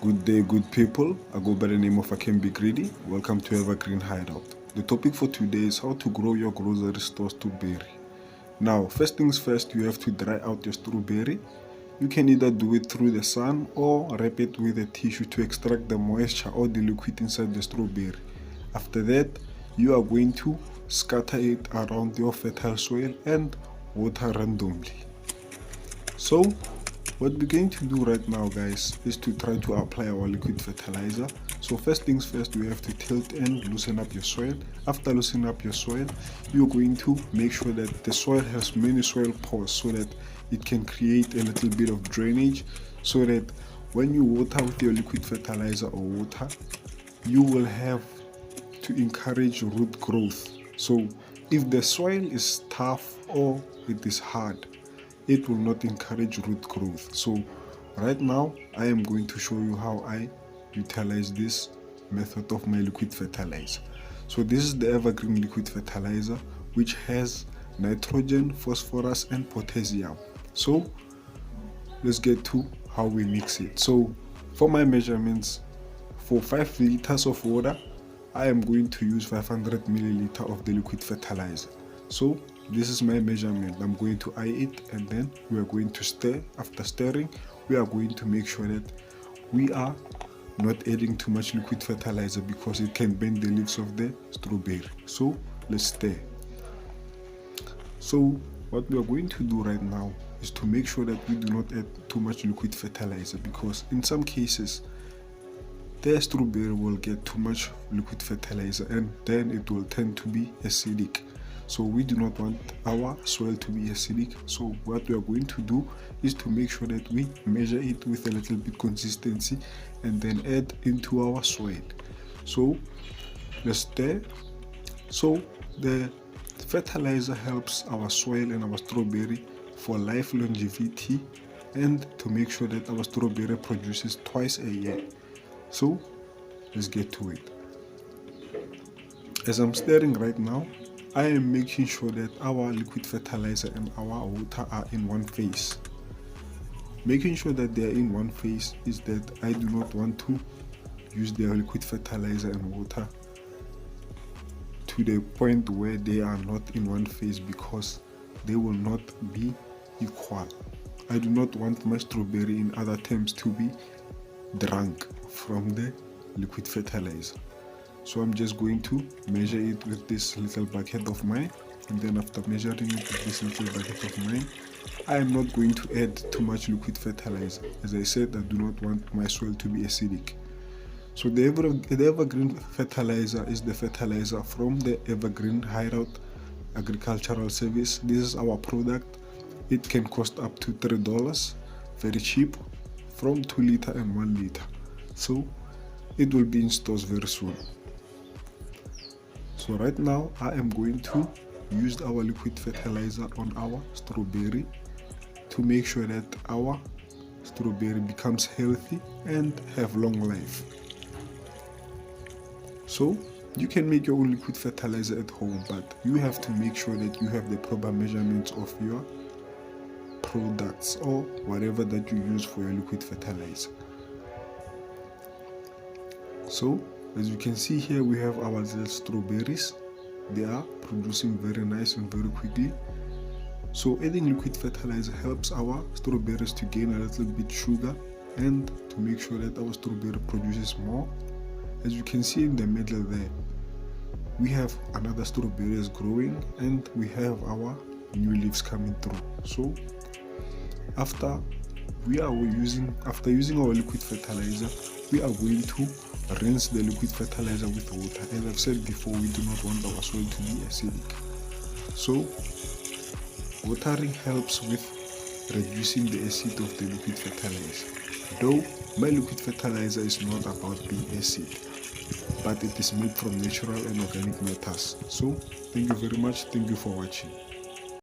Good day, good people. I go by the name of I Can Be Greedy. Welcome to Evergreen Hideout. The topic for today is how to grow your grocery store strawberry. Now, first things first, you have to dry out your strawberry. You can either do it through the sun or wrap it with a tissue to extract the moisture or the liquid inside the strawberry. After that, you are going to scatter it around your fertile soil and water randomly. So, what we're going to do right now, guys, is to try to apply our liquid fertilizer. So first things first, you have to tilt and loosen up your soil. After loosening up your soil, you're going to make sure that the soil has many soil pores so that it can create a little bit of drainage, so that when you water with your liquid fertilizer or water, you will have to encourage root growth. So if the soil is tough or it is hard, it will not encourage root growth. So right now I am going to show you how I utilize this method of my liquid fertilizer. So this is the Evergreen liquid fertilizer, which has nitrogen, phosphorus and potassium. So let's get to how we mix it. So for my measurements, for 5 liters of water, I am going to use 500 milliliter of the liquid fertilizer. So this is my measurement. I'm going to eye it and then we are going to stir. After stirring, we are going to make sure that we are not adding too much liquid fertilizer because it can bend the leaves of the strawberry. So let's stir. So what we are going to do right now is to make sure that we do not add too much liquid fertilizer, because in some cases the strawberry will get too much liquid fertilizer and then it will tend to be acidic. So we do not want our soil to be acidic. So what we are going to do is to make sure that we measure it with a little bit consistency and then add into our soil. So let's stir. So the fertilizer helps our soil and our strawberry for life longevity and to make sure that our strawberry produces twice a year. So let's get to it. As I'm stirring right now, I am making sure that our liquid fertilizer and our water are in one phase. Making sure that they are in one phase is that I do not want to use the liquid fertilizer and water to the point where they are not in one phase, because they will not be equal. I do not want my strawberry, in other terms, to be drunk from the liquid fertilizer. So I'm just going to measure it with this little bucket of mine, and then after measuring it with this little bucket of mine, I am not going to add too much liquid fertilizer. As I said, I do not want my soil to be acidic. So the Evergreen fertilizer is the fertilizer from the Evergreen Hideout Agricultural Service. This is our product. It can cost up to $3, very cheap, from 2 liter and 1 liter. So it will be in stores very soon. So right now I am going to use our liquid fertilizer on our strawberry to make sure that our strawberry becomes healthy and have long life. So you can make your own liquid fertilizer at home, but you have to make sure that you have the proper measurements of your products or whatever that you use for your liquid fertilizer. So as you can see here, we have our little strawberries. They are producing very nice and very quickly. So adding liquid fertilizer helps our strawberries to gain a little bit sugar and to make sure that our strawberry produces more. As you can see in the middle there, we have another strawberries growing and we have our new leaves coming through. So after using our liquid fertilizer, we are going to rinse the liquid fertilizer with water. As I've said before, we do not want our soil to be acidic. So watering helps with reducing the acid of the liquid fertilizer. Though my liquid fertilizer is not about being acid, but it is made from natural and organic matters. So thank you very much. Thank you for watching.